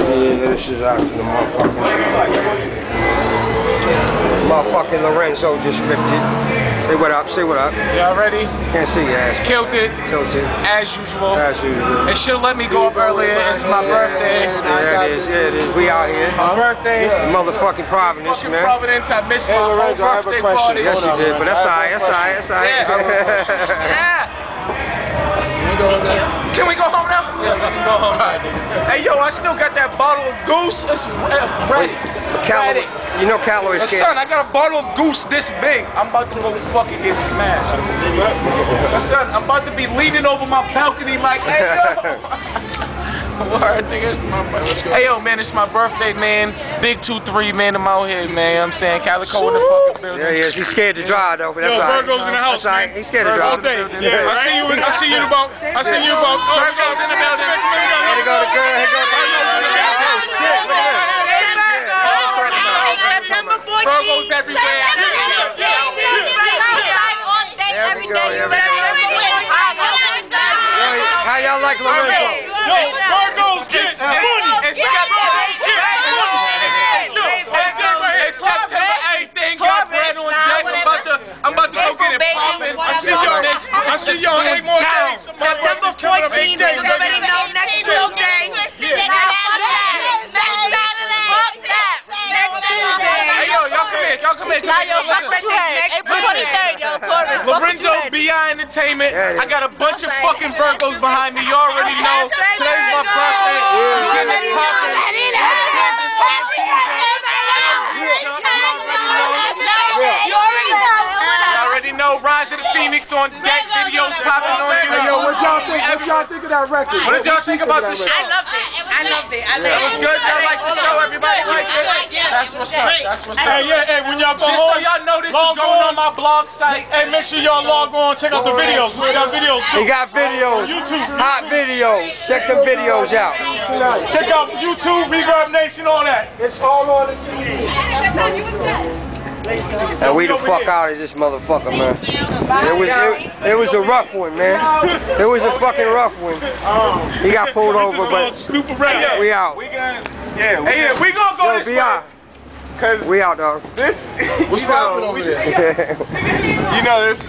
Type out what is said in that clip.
Yeah, this is out to the motherfucking Lorenzo just ripped it. Say what up, say what up. Y'all ready? Can't see your ass. Killed it. Killed it. As usual. As usual. They should have let me go up earlier. It's my birthday. Yeah, it is. We out here. My birthday. Motherfucking Providence, man. Providence. I missed my whole birthday party. Yes, you did, but that's alright, that's alright, that's alright. Yeah. Can we go home now? Yeah, we can go home. Hey, yo, I still got that bottle of Goose. It's ready. You know Calloway's scared. Son, I got a bottle of Goose this big. I'm about to go fucking get smashed. Son, I'm about to be leaning over my balcony like, hey, yo. Word, nigga, it's my birthday. Hey, yo, man, it's my birthday, man. Big 2-3, man, I'm out here, man. I'm saying Calico in the fucking building. Yeah, he's scared to drive, though, but that's all right. Virgo's in the house, man. He's scared to drive. Yeah, I see you in about. Virgo's in the building. Here go the girl, here go the girl. Oh, shit, look at this. Virgo's everywhere. How y'all like Lorenzo? Yo, Virgo's get money. It's September 18th. Got bread on deck. I'm about to go get it poppin'. I see y'all 8 more days. September 14th, you already know, next Tuesday. Hey, yo, y'all come here. April 23rd, yo, Taurus. Lorenzo B.I. Entertainment. I got a bunch of fucking Virgos behind me. You already know. Today's my birthday. We getting it poppin'. You already know. Rise of the Phoenix on deck. Videos popping on YouTube. Yo, what y'all think of that record? What did y'all think about the show? I loved it. It was good. Y'all like the show? Everybody like it? That's what's up. Hey, when y'all go Just home, so y'all know, this is going on my blog site. hey, make sure y'all log on, check out the videos. We got videos too. He got videos. YouTube. Hot videos. Check some videos out. Check out YouTube, Reverb Nation, all that. It's all on the CD. And we the fuck out of this motherfucker, man. It was a rough one, man. It was a fucking rough one. He got pulled over, but we out. We gonna go this way. We out, dog. What's poppin' over there? You know this.